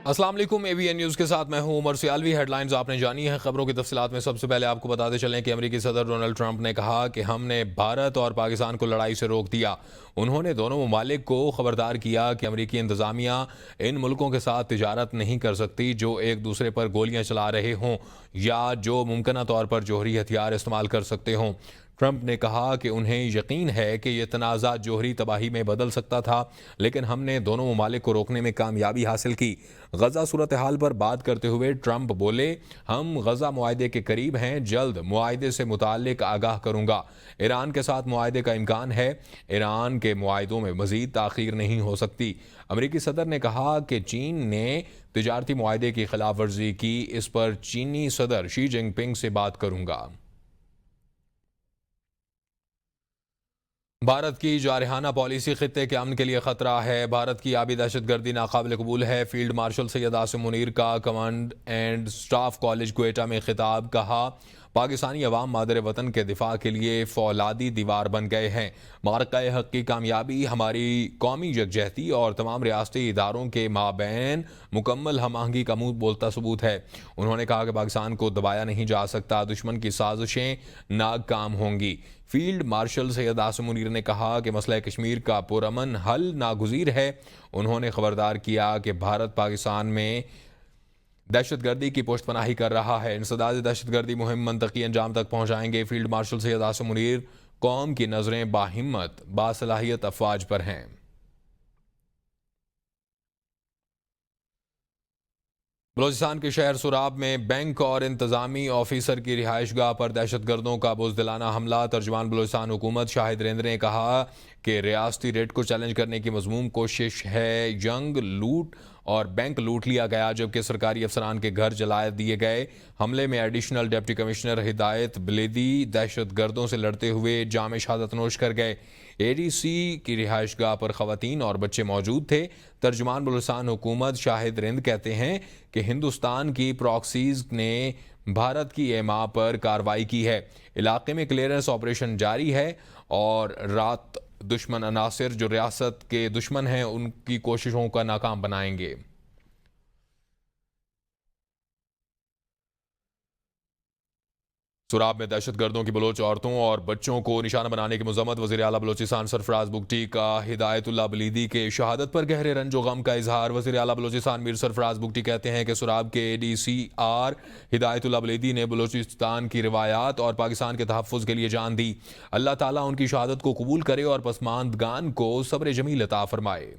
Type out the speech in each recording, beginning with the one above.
السلام علیکم، اے be N news کے ساتھ میں ہوں عمر سیالوی۔ ہیڈ لائنز آپ نے جانی ہیں، خبروں کی تفصیلات میں سب سے پہلے آپ کو بتاتے چلیں کہ امریکی صدر ڈونلڈ ٹرمپ نے کہا کہ ہم نے بھارت اور پاکستان کو لڑائی سے روک دیا۔ انہوں نے دونوں ممالک کو خبردار کیا کہ امریکی انتظامیہ ان ملکوں کے ساتھ تجارت نہیں کر سکتی جو ایک دوسرے پر گولیاں چلا رہے ہوں یا جو ممکنہ طور پر جوہری ہتھیار استعمال کر سکتے ہوں۔ ٹرمپ نے کہا کہ انہیں یقین ہے کہ یہ تنازع جوہری تباہی میں بدل سکتا تھا، لیکن ہم نے دونوں ممالک کو روکنے میں کامیابی حاصل کی۔ غزہ صورتحال پر بات کرتے ہوئے ٹرمپ بولے، ہم غزہ معاہدے کے قریب ہیں، جلد معاہدے سے متعلق آگاہ کروں گا۔ ایران کے ساتھ معاہدے کا امکان ہے، ایران کے معاہدوں میں مزید تاخیر نہیں ہو سکتی۔ امریکی صدر نے کہا کہ چین نے تجارتی معاہدے کی خلاف ورزی کی، اس پر چینی صدر شی جن پنگ سے بات کروں گا۔ بھارت کی جارحانہ پالیسی خطے کے امن کے لیے خطرہ ہے۔ بھارت کی آبی دہشت گردی ناقابل قبول ہے۔ فیلڈ مارشل سید عاصم منیر کا command and staff college Quetta میں خطاب۔ کہا، پاکستانی عوام مادر وطن کے دفاع کے لیے فولادی دیوار بن گئے ہیں۔ معرکہ حق کی کامیابی ہماری قومی یکجہتی اور تمام ریاستی اداروں کے مابین مکمل ہم آہنگی کا منہ بولتا ثبوت ہے۔ انہوں نے کہا کہ پاکستان کو دبایا نہیں جا سکتا، دشمن کی سازشیں ناکام ہوں گی۔ فیلڈ مارشل سید عاصم منیر نے کہا کہ مسئلہ کشمیر کا پرامن حل ناگزیر ہے۔ انہوں نے خبردار کیا کہ بھارت پاکستان میں دہشت گردی کی پشت پناہی کر رہا ہے، انسداد دہشت گردی مہم منطقی انجام تک پہنچائیں گے۔ فیلڈ مارشل سید عاصم منیر، قوم کی نظریں باہمت باصلاحیت افواج پر ہیں۔ بلوچستان کے شہر سراب میں بینک اور انتظامی آفیسر کی رہائش گاہ پر دہشت گردوں کا بزدلانہ حملہ۔ ترجمان بلوچستان حکومت شاہد رندر نے کہا کہ ریاستی ریٹ کو چیلنج کرنے کی مذموم کوشش ہے۔ جنگ لوٹ اور بینک لوٹ لیا گیا، جبکہ سرکاری افسران کے گھر جلا دیے گئے۔ حملے میں ایڈیشنل ڈپٹی کمشنر ہدایت بلیدی دہشت گردوں سے لڑتے ہوئے جام شہادت نوش کر گئے۔ اے ڈی سی کی رہائش گاہ پر خواتین اور بچے موجود تھے۔ ترجمان بلوچستان حکومت شاہد رند کہتے ہیں کہ ہندوستان کی پراکسیز نے بھارت کی ایما پر کارروائی کی ہے۔ علاقے میں کلیئرنس آپریشن جاری ہے اور رات دشمن عناصر جو ریاست کے دشمن ہیں ان کی کوششوں کا ناکام بنائیں گے۔ سراب میں دہشت گردوں کی بلوچ عورتوں اور بچوں کو نشانہ بنانے کی مذمت۔ وزیر اعلیٰ بلوچستان سرفراز بگٹی کا ہدایت اللہ بلیدی کے شہادت پر گہرے رنج و غم کا اظہار۔ وزیر اعلیٰ بلوچستان میر سرفراز بگٹی کہتے ہیں کہ سراب کے اے ڈی سی آر ہدایت اللہ بلیدی نے بلوچستان کی روایات اور پاکستان کے تحفظ کے لیے جان دی۔ اللہ تعالیٰ ان کی شہادت کو قبول کرے اور پسماندگان کو صبر جمیل عطا فرمائے۔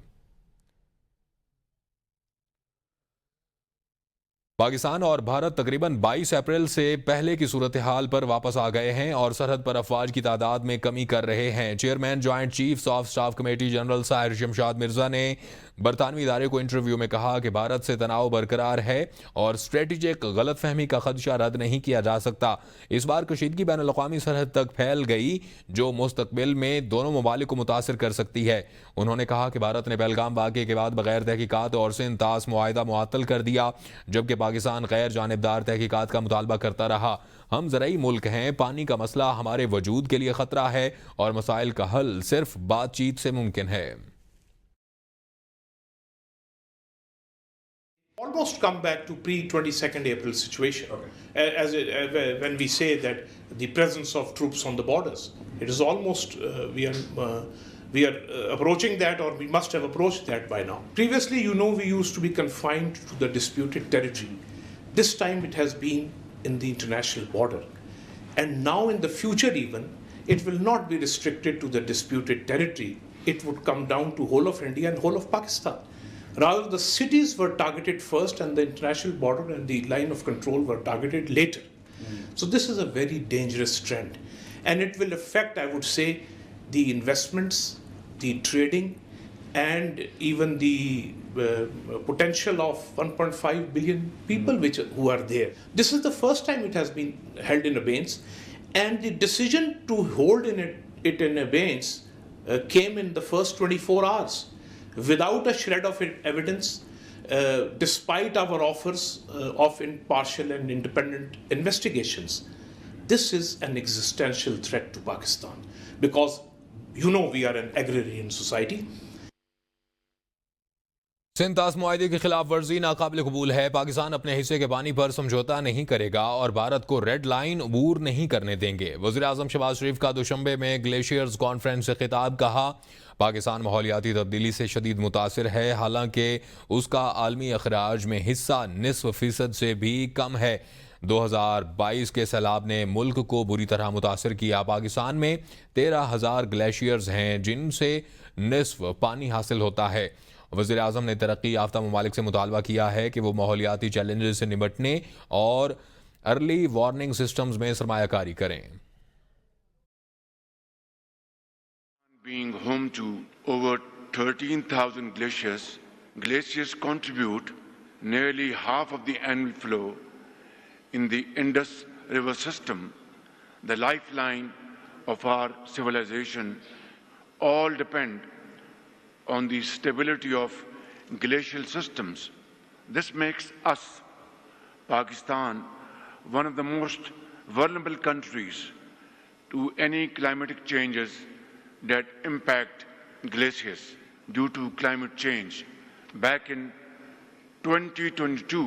پاکستان اور بھارت تقریباً 22 اپریل سے پہلے کی صورتحال پر واپس آ گئے ہیں اور سرحد پر افواج کی تعداد میں کمی کر رہے ہیں۔ Chairman joint chiefs of staff committee general Sahir Shamshad Mirza نے برطانوی ادارے کو انٹرویو میں کہا کہ بھارت سے تناؤ برقرار ہے اور اسٹریٹجک غلط فہمی کا خدشہ رد نہیں کیا جا سکتا۔ اس بار کشیدگی بین الاقوامی سرحد تک پھیل گئی جو مستقبل میں دونوں ممالک کو متاثر کر سکتی ہے۔ انہوں نے کہا کہ بھارت نے پہلگام واقعے کے بعد بغیر تحقیقات اور سند طاس معاہدہ معطل کر دیا، جبکہ پاکستان غیر جانبدار تحقیقات کا مطالبہ کرتا رہا۔ ہم زرعی ملک ہیں، پانی کا مسئلہ ہمارے وجود کے لیے خطرہ ہے اور مسائل کا حل صرف بات چیت سے ممکن ہے۔ Almost come back to pre-22nd April situation. When we say that the presence of troops on the borders, it is almost we are approaching that, or we must have approached that by now. Previously, we used to be confined to the disputed territory. This time it has been in the international border, and now in the future even it will not be restricted to the disputed territory. It would come down to whole of India and whole of Pakistan. Rather, the cities were targeted first and the international border and the line of control were targeted later. So this is a very dangerous trend, and it will affect, I would say, the investments, the trading, and even the potential of 1.5 billion people who are there. This is the first time it has been held in abeyance, and the decision to hold it in abeyance came in the first 24 hours. Without a shred of evidence, despite our offers of impartial and independent investigations. This is an existential threat to Pakistan because we are an agrarian society. سنتاس معاہدے کی خلاف ورزی ناقابل قبول ہے. پاکستان اپنے حصے کے پانی پر سمجھوتا نہیں کرے گا اور بھارت کو ریڈ لائن عبور نہیں کرنے دیں گے. وزیر اعظم شہباز شریف کا دوشنبے میں گلیشیئرز کانفرنس سے خطاب. کہا پاکستان ماحولیاتی تبدیلی سے شدید متاثر ہے، حالانکہ اس کا عالمی اخراج میں حصہ نصف% سے بھی کم ہے. 2022 کے سیلاب نے ملک کو بری طرح متاثر کیا. پاکستان میں 13,000 گلیشیئرز ہیں جن سے نصف پانی حاصل ہوتا ہے. وزیر اعظم نے ترقی یافتہ ممالک سے مطالبہ کیا ہے کہ وہ ماحولیاتی چیلنجز سے نمٹنے اور ارلی وارننگ سسٹمز میں سرمایہ کاری کریں. Being home to over 13,000 glaciers contribute nearly half of the annual flow in the Indus River system, the lifeline of our civilization. All depend on the stability of glacial systems. This makes us, Pakistan, one of the most vulnerable countries to any climatic changes that impact glaciers due to climate change. Back in 2022,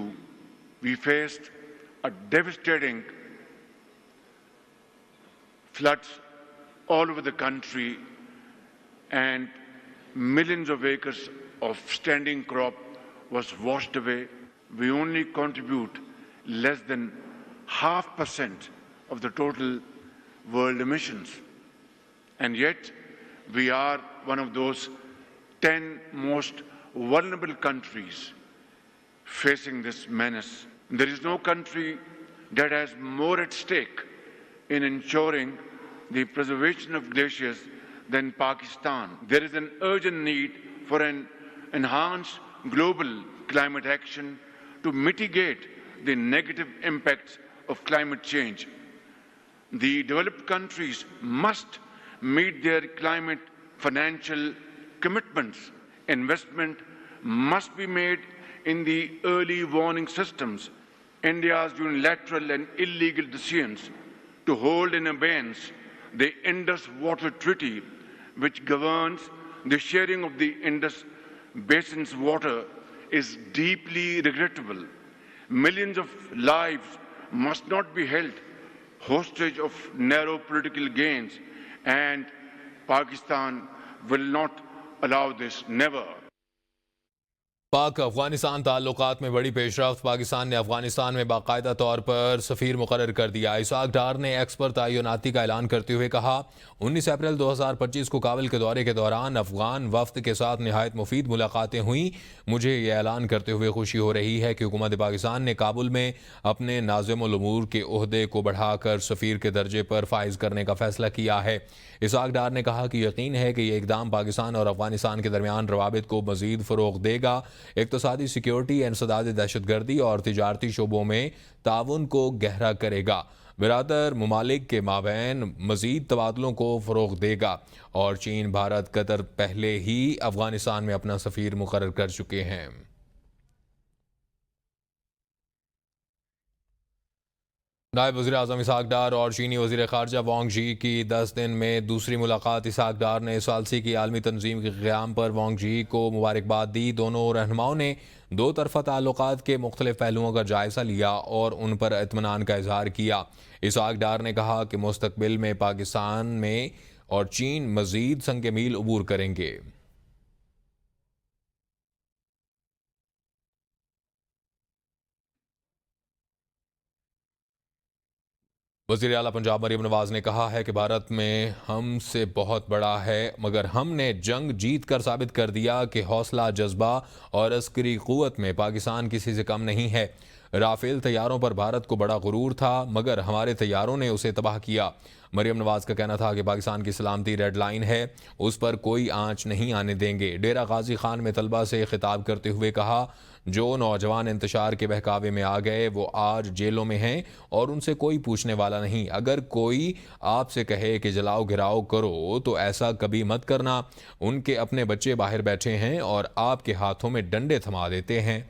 we faced a devastating floods all over the country and millions of acres of standing crop was washed away. We only contribute less than 0.5% of the total world emissions. And yet, we are one of those 10 most vulnerable countries facing this menace. There is no country that has more at stake in ensuring the preservation of glaciers than Pakistan. There is an urgent need for an enhanced global climate action to mitigate the negative impacts of climate change. The developed countries must meet their climate financial commitments. Investment must be made in the early warning systems. India's unilateral and illegal decisions to hold in abeyance the Indus Water Treaty, which governs the sharing of the Indus Basin's water, is deeply regrettable. Millions of lives must not be held hostage of narrow political gains, and Pakistan will not allow this, never. پاک افغانستان تعلقات میں بڑی پیش رفت. پاکستان نے افغانستان میں باقاعدہ طور پر سفیر مقرر کر دیا. اسحاق ڈار نے ایکس پر تعیناتی کا اعلان کرتے ہوئے کہا 19 اپریل 2025 کو کابل کے دورے کے دوران افغان وفد کے ساتھ نہایت مفید ملاقاتیں ہوئیں. مجھے یہ اعلان کرتے ہوئے خوشی ہو رہی ہے کہ حکومت پاکستان نے کابل میں اپنے ناظم الامور کے عہدے کو بڑھا کر سفیر کے درجے پر فائز کرنے کا فیصلہ کیا ہے. اسحاق ڈار نے کہا کہ یقین ہے کہ یہ اقدام پاکستان اور افغانستان کے درمیان روابط کو مزید فروغ دے گا، اقتصادی سیکیورٹی، انسداد دہشت گردی اور تجارتی شعبوں میں تعاون کو گہرا کرے گا، برادر ممالک کے مابین مزید تبادلوں کو فروغ دے گا. اور چین، بھارت، قطر پہلے ہی افغانستان میں اپنا سفیر مقرر کر چکے ہیں. نائب وزیر اعظم اسحاق ڈار اور چینی وزیر خارجہ وانگ جی کی 10 دن میں دوسری ملاقات. اسحاق ڈار نے ثالثی کی عالمی تنظیم کے قیام پر وانگ جی کو مبارکباد دی. دونوں رہنماؤں نے دو طرفہ تعلقات کے مختلف پہلوؤں کا جائزہ لیا اور ان پر اطمینان کا اظہار کیا. اسحاق ڈار نے کہا کہ مستقبل میں پاکستان میں اور چین مزید سنگ میل عبور کریں گے. وزیر اعلیٰ پنجاب مریم نواز نے کہا ہے کہ بھارت میں ہم سے بہت بڑا ہے، مگر ہم نے جنگ جیت کر ثابت کر دیا کہ حوصلہ، جذبہ اور عسکری قوت میں پاکستان کسی سے کم نہیں ہے. رافیل طیاروں پر بھارت کو بڑا غرور تھا، مگر ہمارے طیاروں نے اسے تباہ کیا. مریم نواز کا کہنا تھا کہ پاکستان کی سلامتی ریڈ لائن ہے، اس پر کوئی آنچ نہیں آنے دیں گے. ڈیرہ غازی خان میں طلبہ سے خطاب کرتے ہوئے کہا جو نوجوان انتشار کے بہکاوے میں آ گئے وہ آج جیلوں میں ہیں اور ان سے کوئی پوچھنے والا نہیں. اگر کوئی آپ سے کہے کہ جلاؤ گھراؤ کرو تو ایسا کبھی مت کرنا. ان کے اپنے بچے باہر بیٹھے ہیں اور آپ کے ہاتھوں میں ڈنڈے تھما دیتے ہیں.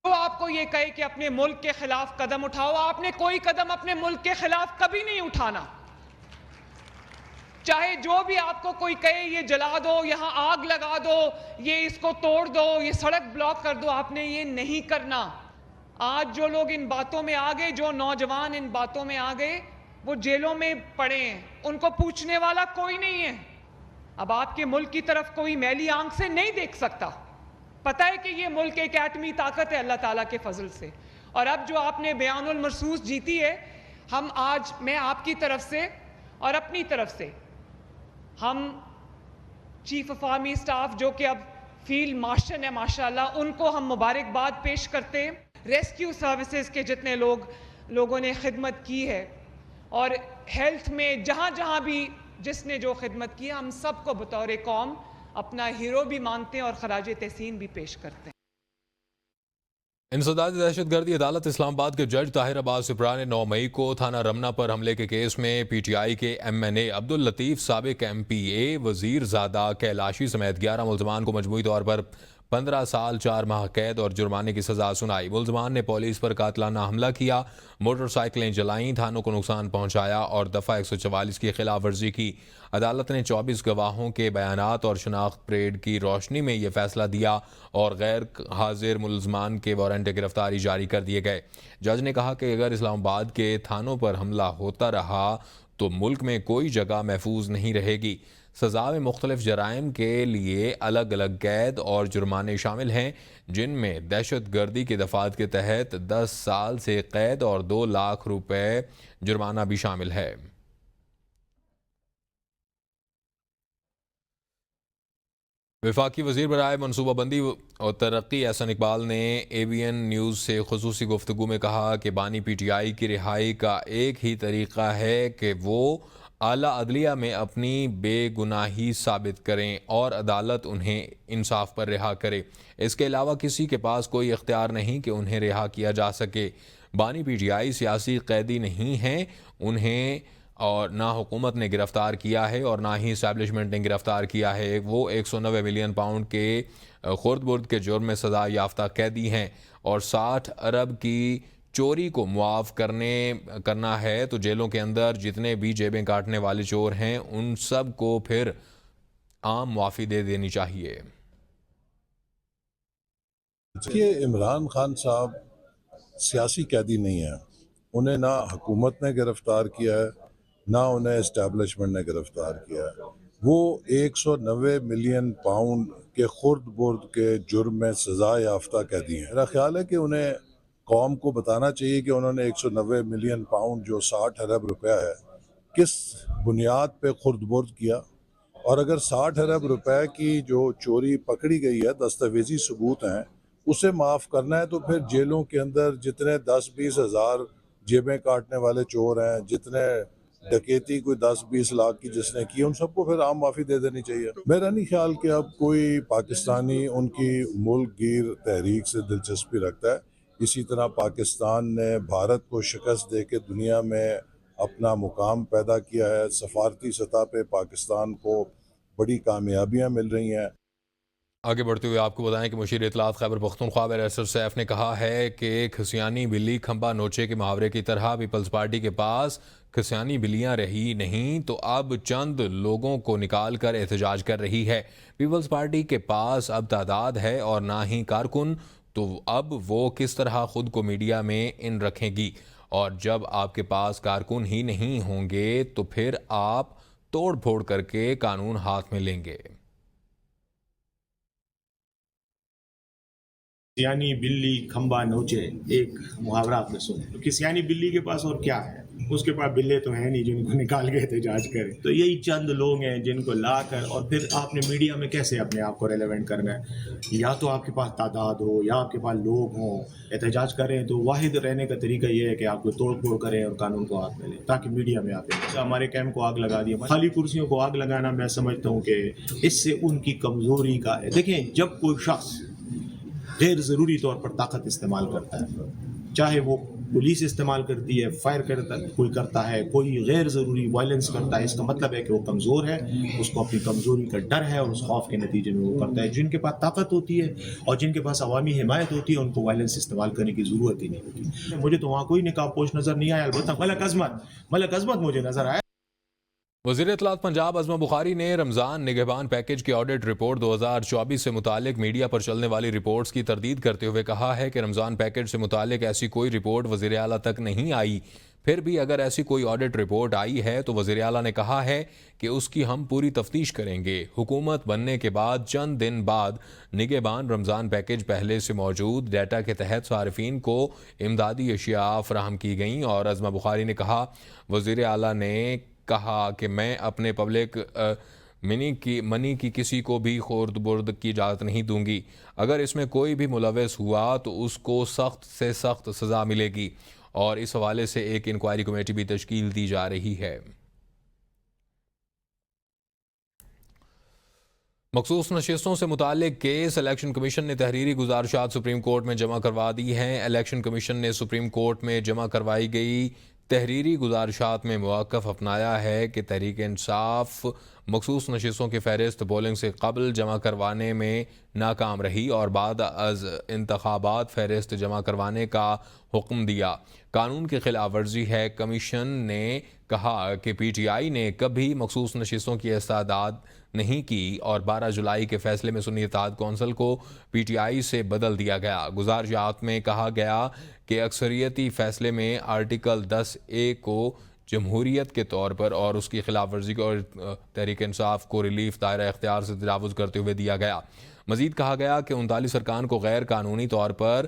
تو آپ کو یہ کہے کہ اپنے ملک کے خلاف قدم اٹھاؤ، آپ نے کوئی قدم اپنے ملک کے خلاف کبھی نہیں اٹھانا. چاہے جو بھی آپ کو کوئی کہے یہ جلا دو، یہاں آگ لگا دو، یہ اس کو توڑ دو، یہ سڑک بلاک کر دو، آپ نے یہ نہیں کرنا۔ آج جو لوگ ان باتوں میں آ گئے، جو نوجوان ان باتوں میں آ گئے، وہ جیلوں میں پڑے ہیں، ان کو پوچھنے والا کوئی نہیں ہے۔ اب آپ کے ملک کی طرف کوئی میلی آنکھ سے نہیں دیکھ سکتا، پتہ ہے کہ یہ ملک ایک ایٹمی طاقت ہے اللہ تعالیٰ کے فضل سے۔ اور اب جو آپ نے بیان المرصوص جیتی ہے، میں آپ کی طرف سے اور اپنی طرف سے ہم چیف آف آرمی اسٹاف جو کہ اب فیلڈ مارشل ہیں ماشاءاللہ، ان کو ہم مبارکباد پیش کرتے ہیں۔ ریسکیو سروسز کے جتنے لوگوں نے خدمت کی ہے، اور ہیلتھ میں جہاں جہاں بھی جس نے جو خدمت کی ہے، ہم سب کو بطور قوم اپنا ہیرو بھی مانتے ہیں اور خراج تحسین بھی پیش کرتے ہیں۔ انسداد دہشت گردی عدالت اسلام آباد کے جج طاہر عباس ابرا نے 9 مئی کو تھانہ رمنا پر حملے کے کیس میں پی ٹی آئی کے MNA عبداللطیف سابق MPA وزیر زادہ کیلاشی سمیت 11 ملزمان کو مجموعی طور پر 15 سال 4 ماہ قید اور جرمانے کی سزا سنائی۔ ملزمان نے پولیس پر قاتلانہ حملہ کیا، موٹر سائیکلیں جلائیں، تھانوں کو نقصان پہنچایا اور دفعہ 144 کی خلاف ورزی کی۔ عدالت نے 24 گواہوں کے بیانات اور شناخت پریڈ کی روشنی میں یہ فیصلہ دیا اور غیر حاضر ملزمان کے وارنٹ گرفتاری جاری کر دیے گئے۔ جج نے کہا کہ اگر اسلام آباد کے تھانوں پر حملہ ہوتا رہا تو ملک میں کوئی جگہ محفوظ نہیں رہے گی۔ سزا میں مختلف جرائم کے لیے الگ الگ قید اور جرمانے شامل ہیں، جن میں دہشت گردی کی دفعات کے تحت 10 سال سے قید اور 2 لاکھ روپے جرمانہ بھی شامل ہے۔ وفاقی وزیر برائے منصوبہ بندی اور ترقی احسن اقبال نے ABN نیوز سے خصوصی گفتگو میں کہا کہ بانی PTI کی رہائی کا ایک ہی طریقہ ہے کہ وہ اعلیٰ عدلیہ میں اپنی بے گناہی ثابت کریں اور عدالت انہیں انصاف پر رہا کرے۔ اس کے علاوہ کسی کے پاس کوئی اختیار نہیں کہ انہیں رہا کیا جا سکے۔ بانی PTI سیاسی قیدی نہیں ہیں، انہیں اور نہ حکومت نے گرفتار کیا ہے اور نہ ہی اسٹیبلشمنٹ نے گرفتار کیا ہے۔ وہ 190 ملین پاؤنڈ کے خرد برد کے جرم میں سزا یافتہ قیدی ہیں اور 60 ارب کی چوری کو معاف کرنا ہے تو جیلوں کے اندر جتنے بھی جیبیں کاٹنے والے چور ہیں ان سب کو پھر عام معافی دے دینی چاہیے۔ یہ عمران خان صاحب سیاسی قیدی نہیں ہیں، انہیں نہ حکومت نے گرفتار کیا ہے نہ انہیں اسٹیبلشمنٹ نے گرفتار کیا ہے۔ وہ 190 ملین پاؤنڈ کے خرد برد کے جرم میں سزا یافتہ قیدی ہیں۔ میرا خیال ہے کہ انہیں قوم کو بتانا چاہیے کہ انہوں نے 190 ملین پاؤنڈ جو 60 ارب روپیہ ہے کس بنیاد پہ خرد برد کیا، اور اگر 60 ارب روپے کی جو چوری پکڑی گئی ہے دستاویزی ثبوت ہیں اسے معاف کرنا ہے تو پھر جیلوں کے اندر جتنے 10-20 ہزار جیبیں کاٹنے والے چور ہیں، جتنے ڈکیتی کوئی 10-20 لاکھ کی جس نے کی، ان سب کو پھر عام معافی دے دینی چاہیے۔ میرا نہیں خیال کہ اب کوئی پاکستانی ان کی ملک گیر تحریک سے دلچسپی رکھتا ہے۔ اسی طرح پاکستان نے بھارت کو شکست دے کے دنیا میں اپنا مقام پیدا کیا ہے، سفارتی سطح پہ پاکستان کو بڑی کامیابیاں مل رہی ہیں۔ آگے بڑھتے ہوئے آپ کو بتائیں کہ مشیر اطلاعات خیبر پختونخوا بیرسٹر سیف نے کہا ہے کہ کھسیانی بلی کھمبا نوچے کے محاورے کی طرح پیپلز پارٹی کے پاس کھسیانی بلیاں رہی نہیں تو اب چند لوگوں کو نکال کر احتجاج کر رہی ہے۔ پیپلز پارٹی کے پاس اب تعداد ہے اور نہ ہی کارکن، تو اب وہ کس طرح خود کو میڈیا میں ان رکھیں گی، اور جب آپ کے پاس کارکن ہی نہیں ہوں گے تو پھر آپ توڑ پھوڑ کر کے قانون ہاتھ میں لیں گے۔ کھسیانی بلی کھمبا نوچے، ایک محاورہ آپ نے سنا۔ کھسیانی بلی کے پاس اور کیا ہے؟ اس کے پاس بلے تو ہیں نہیں جن کو نکال کے احتجاج کرے۔ تو یہی چند لوگ ہیں جن کو لا کر، اور پھر آپ نے میڈیا میں کیسے اپنے آپ کو ریلیونٹ کرنا ہے؟ یا تو آپ کے پاس تعداد ہو یا آپ کے پاس لوگ ہوں، احتجاج کریں، تو واحد رہنے کا طریقہ یہ ہے کہ آپ کو توڑ پھوڑ کریں اور قانون کو ہاتھ میں لیں تاکہ میڈیا میں آپ ہمارے کیمپ کو آگ لگا دیا۔ خالی کرسیوں کو آگ لگانا میں سمجھتا ہوں کہ اس سے ان کی کمزوری کا ہے۔ دیکھیں، جب کوئی شخص غیر ضروری طور پر طاقت استعمال کرتا ہے، چاہے وہ پولیس استعمال کرتی ہے، فائر کرتا ہے، کوئی غیر ضروری وائلنس کرتا ہے، اس کا مطلب ہے کہ وہ کمزور ہے، اس کو اپنی کمزوری کا ڈر ہے اور اس خوف کے نتیجے میں وہ کرتا ہے۔ جن کے پاس طاقت ہوتی ہے اور جن کے پاس عوامی حمایت ہوتی ہے ان کو وائلنس استعمال کرنے کی ضرورت ہی نہیں ہوتی۔ مجھے تو وہاں کوئی نقاب پوش نظر نہیں آیا، البتہ ملک عظمت مجھے نظر آیا۔ وزیر اطلاعات پنجاب ازما بخاری نے رمضان نگہبان پیکج کی آڈٹ رپورٹ 2024 سے متعلق میڈیا پر چلنے والی رپورٹس کی تردید کرتے ہوئے کہا ہے کہ رمضان پیکج سے متعلق ایسی کوئی رپورٹ وزیر اعلیٰ تک نہیں آئی. پھر بھی اگر ایسی کوئی آڈٹ رپورٹ آئی ہے تو وزیر اعلیٰ نے کہا ہے کہ اس کی ہم پوری تفتیش کریں گے. حکومت بننے کے بعد چند دن بعد نگہبان رمضان پیکج پہلے سے موجود ڈیٹا کے تحت صارفین کو امدادی اشیاء فراہم کی گئیں. اور ازما بخاری نے کہا وزیر اعلیٰ نے کہا کہ میں اپنے پبلک منی کی کسی کو بھی خورد برد کی اجازت نہیں دوں گی. اگر اس میں کوئی بھی ملوث ہوا تو اس کو سخت سے سخت سزا ملے گی. اور اس حوالے سے ایک انکوائری کمیٹی بھی تشکیل دی جا رہی ہے. مخصوص نشستوں سے متعلق کیس الیکشن کمیشن نے تحریری گزارشات سپریم کورٹ میں جمع کروا دی ہیں. الیکشن کمیشن نے سپریم کورٹ میں جمع کروائی گئی تحریری گزارشات میں موقف اپنایا ہے کہ تحریک انصاف مخصوص نشستوں کی فہرست پولنگ سے قبل جمع کروانے میں ناکام رہی اور بعد از انتخابات فہرست جمع کروانے کا حکم دیا. قانون کی خلاف ورزی ہے. کمیشن نے کہا کہ پی ٹی آئی نے کبھی مخصوص نشستوں کی استعداد نہیں کی اور 12 جولائی کے فیصلے میں سنی اتحاد کونسل کو پی ٹی آئی سے بدل دیا گیا. گزارشات میں کہا گیا کہ اکثریتی فیصلے میں آرٹیکل 10A کو جمہوریت کے طور پر اور اس کی خلاف ورزی کو اور تحریک انصاف کو ریلیف دائرہ اختیار سے تجاوز کرتے ہوئے دیا گیا. مزید کہا گیا کہ 39 ارکان کو غیر قانونی طور پر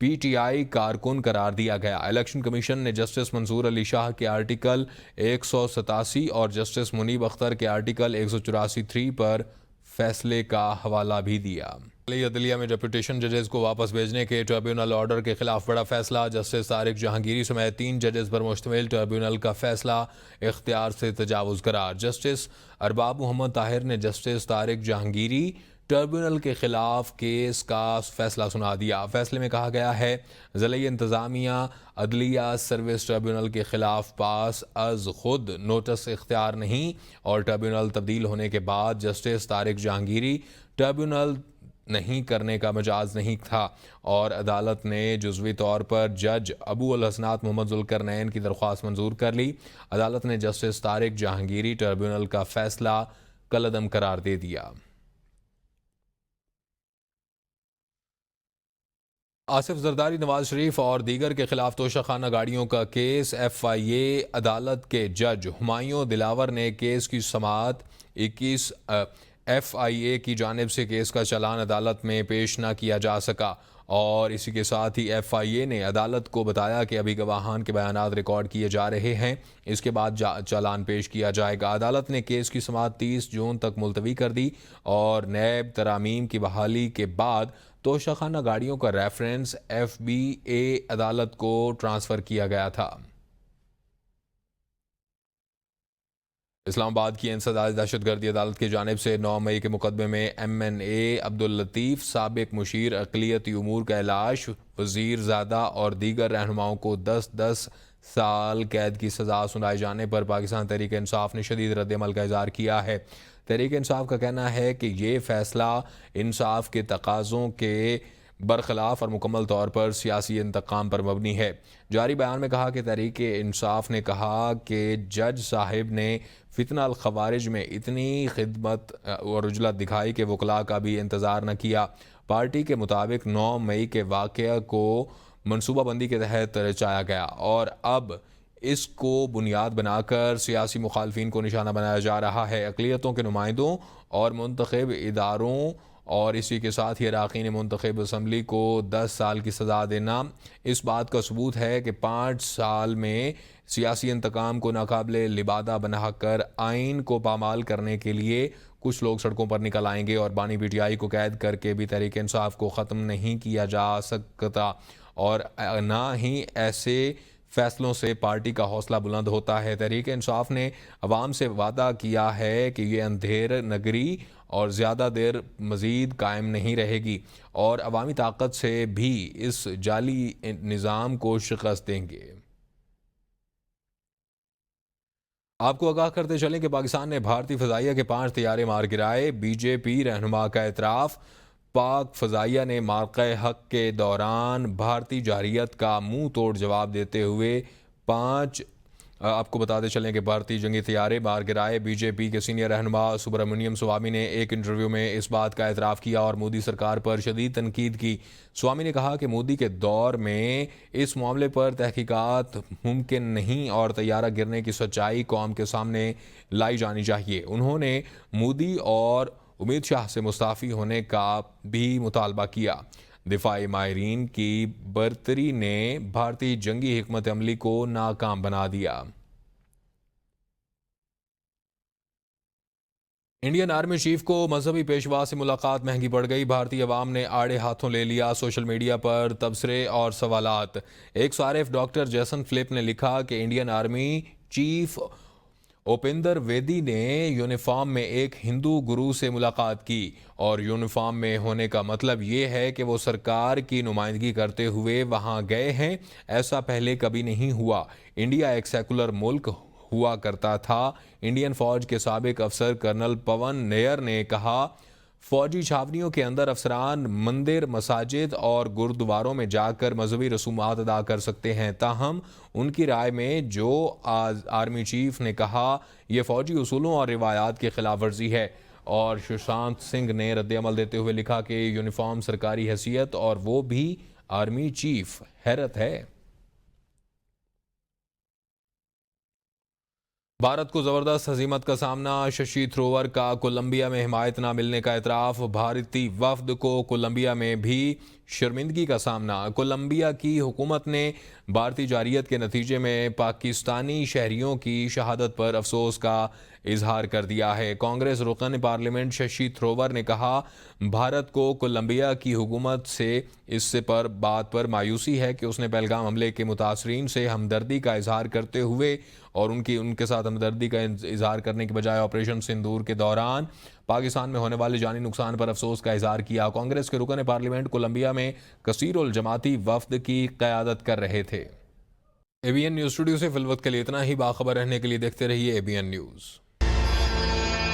پی ٹی آئی کارکن قرار دیا گیا. الیکشن کمیشن نے جسٹس منصور علی شاہ کے آرٹیکل 187 اور جسٹس منیب اختر کے آرٹیکل 184(3) پر فیصلے کا حوالہ بھی دیا. عدلیہ میں ڈپٹیشن ججز کو واپس بھیجنے کے ٹریبیونل آرڈر کے خلاف بڑا فیصلہ. جسٹس طارق جہانگیری سمیت 3 ججز پر مشتمل ٹریبیونل کا فیصلہ اختیار سے تجاوز قرار. جسٹس ارباب محمد طاہر نے جسٹس طارق جہانگیری ٹریبیونل کے خلاف کیس کا فیصلہ سنا دیا. فیصلے میں کہا گیا ہے ضلعی انتظامیہ عدلیہ سروس ٹریبیونل کے خلاف پاس از خود نوٹس اختیار نہیں اور ٹریبیونل تبدیل ہونے کے بعد جسٹس طارق جہانگیری ٹریبیونل نہیں کرنے کا مجاز نہیں تھا اور عدالت نے جزوی طور پر جج ابو الحسنات محمد ذوالقرنین کی درخواست منظور کر لی. عدالت نے جسٹس طارق جہانگیری ٹریبیونل کا فیصلہ کالعدم قرار دے دیا. آصف زرداری، نواز شریف اور دیگر کے خلاف توشہ خانہ گاڑیوں کا کیس. FIA عدالت کے جج ہمایوں دلاور نے کیس کی سماعت 21 FIA کی جانب سے کیس کا چلان عدالت میں پیش نہ کیا جا سکا اور اسی کے ساتھ ہی FIA نے عدالت کو بتایا کہ ابھی گواہان کے بیانات ریکارڈ کیے جا رہے ہیں، اس کے بعد چالان پیش کیا جائے گا. عدالت نے کیس کی سماعت 30 جون تک ملتوی کر دی اور نیب ترامیم کی بحالی کے بعد توشہ خانہ گاڑیوں کا ریفرنس FBA عدالت کو ٹرانسفر کیا گیا تھا. اسلام آباد کی انسداد دہشت گردی عدالت کی جانب سے 9 مئی کے مقدمے میں MNA عبداللطیف سابق مشیر اقلیتی امور کیلاش وزیر زادہ اور دیگر رہنماؤں کو 10 سال قید کی سزا سنائے جانے پر پاکستان تحریک انصاف نے شدید رد عمل کا اظہار کیا ہے. تحریک انصاف کا کہنا ہے کہ یہ فیصلہ انصاف کے تقاضوں کے برخلاف اور مکمل طور پر سیاسی انتقام پر مبنی ہے. جاری بیان میں کہا کہ تحریک انصاف نے کہا کہ جج صاحب نے فتنہ الخوارج میں اتنی خدمت اور عجلت دکھائی کہ وکلاء کا بھی انتظار نہ کیا. پارٹی کے مطابق 9 مئی کے واقعہ کو منصوبہ بندی کے تحت رچایا گیا اور اب اس کو بنیاد بنا کر سیاسی مخالفین کو نشانہ بنایا جا رہا ہے. اقلیتوں کے نمائندوں اور منتخب اداروں اور اسی کے ساتھ ہی اراکین منتخب اسمبلی کو 10 سال کی سزا دینا اس بات کا ثبوت ہے کہ 5 سال میں سیاسی انتقام کو ناقابل لبادہ بنا کر آئین کو پامال کرنے کے لیے کچھ لوگ سڑکوں پر نکل آئیں گے اور بانی PTI کو قید کر کے بھی تحریک انصاف کو ختم نہیں کیا جا سکتا اور نہ ہی ایسے فیصلوں سے پارٹی کا حوصلہ بلند ہوتا ہے. تحریک انصاف نے عوام سے وعدہ کیا ہے کہ یہ اندھیر نگری اور زیادہ دیر مزید قائم نہیں رہے گی اور عوامی طاقت سے بھی اس جعلی نظام کو شکست دیں گے. آپ کو آگاہ کرتے چلیں کہ پاکستان نے بھارتی فضائیہ کے 5 طیارے مار گرائے. BJP رہنما کا اعتراف. پاک فضائیہ نے مارقہ حق کے دوران بھارتی جارحیت کا منہ توڑ جواب دیتے ہوئے 5 آپ کو بتاتے چلیں کہ بھارتی جنگی طیارے بار گرائے. بی جے پی کے سینئر رہنما سبرامنیم سوامی نے ایک انٹرویو میں اس بات کا اعتراف کیا اور مودی سرکار پر شدید تنقید کی. سوامی نے کہا کہ مودی کے دور میں اس معاملے پر تحقیقات ممکن نہیں اور طیارہ گرنے کی سچائی قوم کے سامنے لائی جانی چاہیے. انہوں نے مودی اور امت شاہ سے مستعفی ہونے کا بھی مطالبہ کیا. دفاعی ماہرین کی برتری نے بھارتی جنگی حکمت عملی کو ناکام بنا دیا. انڈین آرمی چیف کو مذہبی پیشوا سے ملاقات مہنگی پڑ گئی. بھارتی عوام نے آڑے ہاتھوں لے لیا سوشل میڈیا پر تبصرے اور سوالات. ایک صارف ڈاکٹر جیسن فلپ نے لکھا کہ انڈین آرمی چیف اوپیندر ویدی نے یونیفارم میں ایک ہندو گرو سے ملاقات کی اور یونیفارم میں ہونے کا مطلب یہ ہے کہ وہ سرکار کی نمائندگی کرتے ہوئے وہاں گئے ہیں. ایسا پہلے کبھی نہیں ہوا. انڈیا ایک سیکولر ملک ہوا کرتا تھا. انڈین فوج کے سابق افسر کرنل پون نیئر نے کہا فوجی چھاونیوں کے اندر افسران مندر، مساجد اور گردواروں میں جا کر مذہبی رسومات ادا کر سکتے ہیں. تاہم ان کی رائے میں جو آرمی چیف نے کہا یہ فوجی اصولوں اور روایات کی خلاف ورزی ہے. اور سشانت سنگھ نے رد عمل دیتے ہوئے لکھا کہ یونیفارم سرکاری حیثیت اور وہ بھی آرمی چیف. حیرت ہے. بھارت کو زبردست ہزیمت کا سامنا. ششی تھروور کا کولمبیا میں حمایت نہ ملنے کا اعتراف. بھارتی وفد کو کولمبیا میں بھی شرمندگی کا سامنا. کولمبیا کی حکومت نے بھارتی جارحیت کے نتیجے میں پاکستانی شہریوں کی شہادت پر افسوس کا اظہار کر دیا ہے. کانگریس رکن پارلیمنٹ ششی تھروور نے کہا بھارت کو کولمبیا کی حکومت سے اس پر بات پر مایوسی ہے کہ اس نے پہلگام حملے کے متاثرین سے ہمدردی کا اظہار کرتے ہوئے اور ان کے ساتھ ہمدردی کا اظہار کرنے کے بجائے آپریشن سندور کے دوران پاکستان میں ہونے والے جانی نقصان پر افسوس کا اظہار کیا. کانگریس کے رکن پارلیمنٹ کولمبیا میں کثیر الجماعتی وفد کی قیادت کر رہے تھے. ABN نیوز اسٹوڈیو سے فی الوقت کے لیے اتنا ہی. باخبر رہنے کے لیے دیکھتے رہیے ABN نیوز.